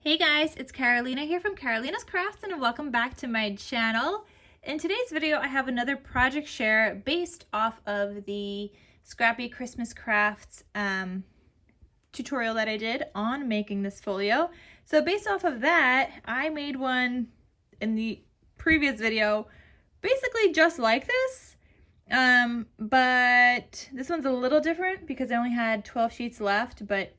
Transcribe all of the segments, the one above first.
Hey guys, it's Carolina here from KarolinasKrafts and welcome back to my channel. In today's video, I have another project share based off of the Scrappy Christmas Crafts tutorial that I did on making this folio. So based off of that, I made one in the previous video basically just like this, but this one's a little different because I only had 12 sheets left, but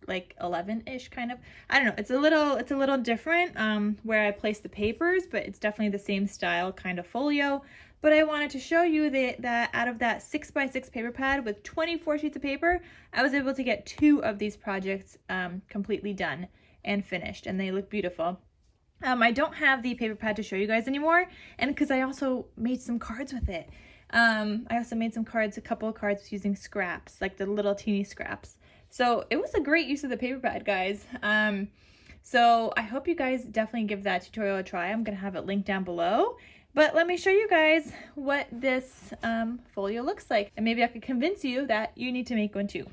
like 11-ish kind of. I don't know, it's a little different where I place the papers, but it's definitely the same style kind of folio. But I wanted to show you that out of that 6x6 paper pad with 24 sheets of paper, I was able to get 2 of these projects completely done and finished, and they look beautiful. I don't have the paper pad to show you guys anymore, and because I also made some cards with it. I also made some cards, a couple of cards using scraps, like the little teeny scraps. So it was a great use of the paper pad, guys. So I hope you guys definitely give that tutorial a try. I'm going to have it linked down below. But let me show you guys what this folio looks like. And maybe I could convince you that you need to make one too.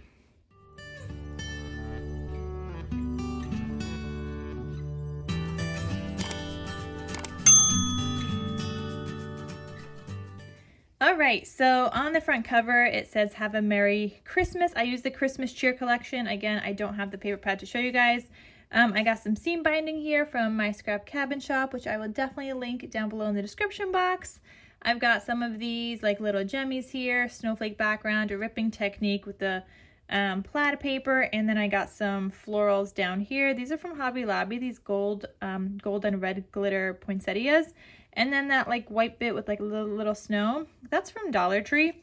Alright, so on the front cover it says "Have a Merry Christmas." I used the Christmas cheer collection. Again, I don't have the paper pad to show you guys. I got some seam binding here from my scrap cabin shop, which I will definitely link down below in the description box. I've got some of these like little gemmies here, snowflake background, a ripping technique with the plaid paper, and then I got some florals down here. These are from Hobby Lobby, these gold and red glitter poinsettias. And then that like white bit with like a little snow, that's from Dollar Tree.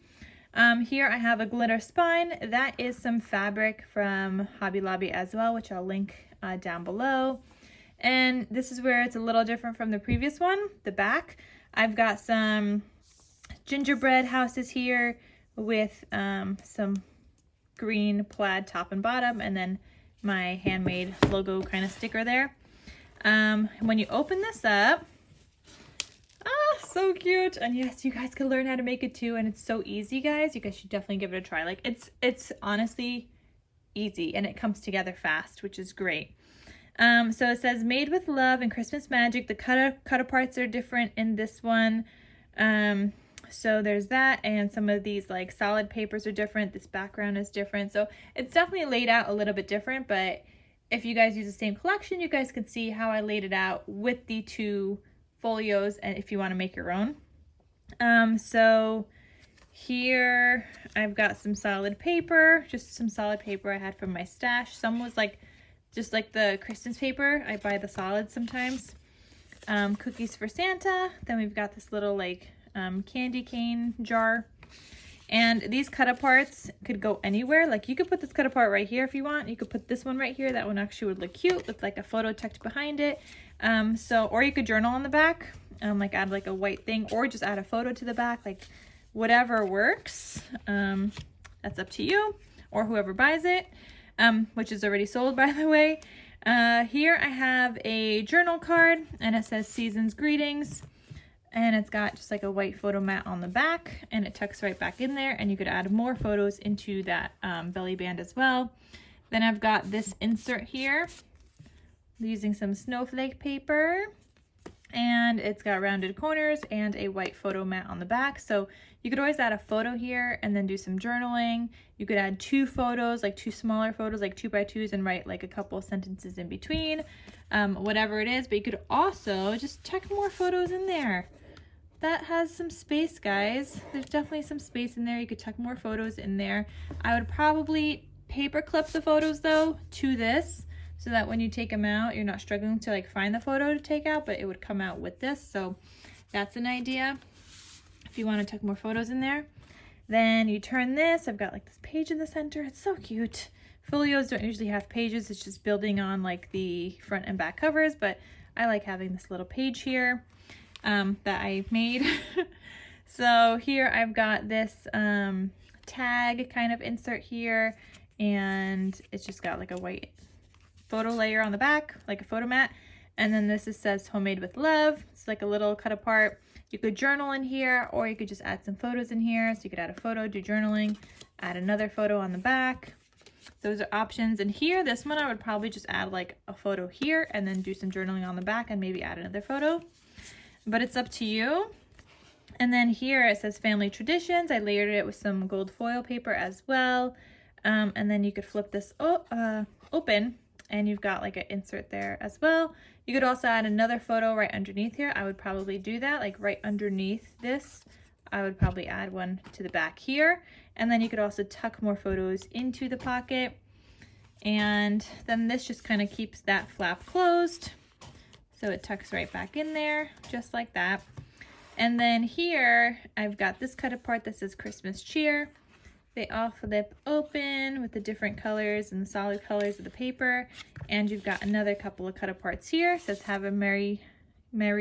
Here I have a glitter spine. That is some fabric from Hobby Lobby as well, which I'll link down below. And this is where it's a little different from the previous one, the back. I've got some gingerbread houses here with some green plaid top and bottom, and then my handmade logo kind of sticker there. When you open this up, so cute. And yes, you guys can learn how to make it too, and it's so easy, guys. You guys should definitely give it a try. Like it's honestly easy, and it comes together fast, which is great. So it says "Made with Love and Christmas Magic." The cut parts are different in this one. So there's that, and some of these like solid papers are different. This background is different, so it's definitely laid out a little bit different. But if you guys use the same collection, you guys can see how I laid it out with the 2 folios, and if you want to make your own. So here I've got some solid paper, just some solid paper I had from my stash. Some was like just like the Christmas paper. I buy the solids sometimes. Cookies for Santa. Then we've got this little like candy cane jar. And these cut aparts could go anywhere. Like you could put this cut apart right here if you want. You could put this one right here. That one actually would look cute with like a photo tucked behind it. Or you could journal on the back, like add like a white thing, or just add a photo to the back, like whatever works. That's up to you or whoever buys it, which is already sold, by the way. Here I have a journal card, and it says "Season's Greetings." And it's got just like a white photo mat on the back, and it tucks right back in there, and you could add more photos into that belly band as well. Then I've got this insert here using some snowflake paper, and it's got rounded corners and a white photo mat on the back. So you could always add a photo here and then do some journaling. You could add 2 photos, like 2 smaller photos, like 2x2s, and write like a couple of sentences in between, whatever it is. But you could also just tuck more photos in there. That has some space, guys. There's definitely some space in there. You could tuck more photos in there. I would probably paper clip the photos though to this, so that when you take them out, you're not struggling to like find the photo to take out, but it would come out with this. So that's an idea if you want to tuck more photos in there. Then you turn this. I've got like this page in the center. It's so cute. Folios don't usually have pages. It's just building on like the front and back covers, but I like having this little page here that I made. So here I've got this tag kind of insert here, and it's just got like a white photo layer on the back, like a photo mat. And then this says "Homemade with Love." It's like a little cut apart. You could journal in here, or you could just add some photos in here. So you could add a photo, do journaling, add another photo on the back. those are options. And here, this one I would probably just add like a photo here and then do some journaling on the back and maybe add another photo, but it's up to you. And then here it says family traditions. I layered it with some gold foil paper as well. And then you could flip this open and you've got like an insert there as well. You could also add another photo right underneath here. I would probably do that, like right underneath this. I would probably add one to the back here. And then you could also tuck more photos into the pocket. And then this just kind of keeps that flap closed. So it tucks right back in there, just like that. And then here, I've got this cut apart that says Christmas cheer. They all flip open with the different colors and the solid colors of the paper. And you've got another couple of cut aparts here. It says have a Merry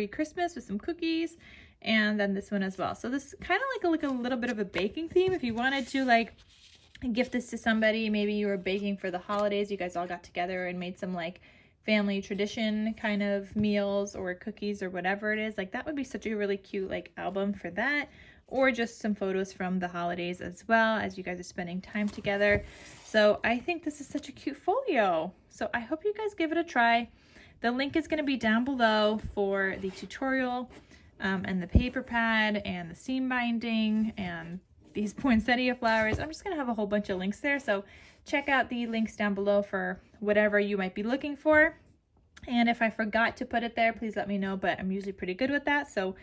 Christmas with some cookies. And then this one as well. So this is kind of like a little bit of a baking theme. If you wanted to like gift this to somebody, maybe you were baking for the holidays, you guys all got together and made some like family tradition kind of meals or cookies or whatever it is, like that would be such a really cute like album for that, or just some photos from the holidays as well as you guys are spending time together. So I think this is such a cute folio. So I hope you guys give it a try. The link is going to be down below for the tutorial and the paper pad and the seam binding and these poinsettia flowers. I'm just going to have a whole bunch of links there. So check out the links down below for whatever you might be looking for. And if I forgot to put it there, please let me know, but I'm usually pretty good with that. So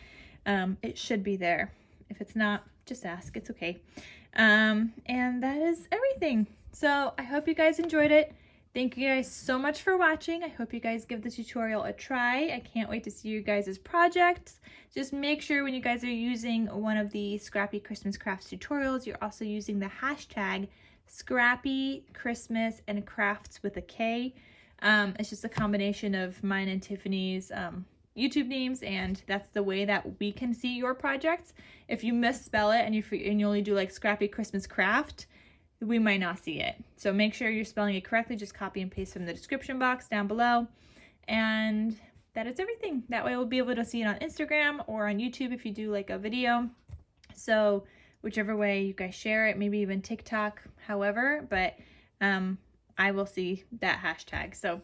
it should be there. If it's not, just ask, it's okay. And that is everything. So I hope you guys enjoyed it. Thank you guys so much for watching. I hope you guys give the tutorial a try. I can't wait to see you guys' projects. Just make sure when you guys are using one of the Scrappy Christmas Crafts tutorials, you're also using the hashtag Scrappy Christmas and Crafts with a K. It's just a combination of mine and Tiffany's YouTube names, and that's the way that we can see your projects. If you misspell it and you only do like Scrappy Christmas Craft, we might not see it. So make sure you're spelling it correctly. Just copy and paste from the description box down below. And that is everything. That way we'll be able to see it on Instagram or on YouTube if you do like a video. So whichever way you guys share it, maybe even TikTok, however, but I will see that hashtag. So,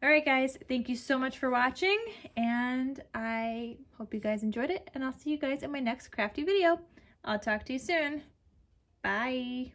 all right, guys, thank you so much for watching, and I hope you guys enjoyed it, and I'll see you guys in my next crafty video. I'll talk to you soon. Bye.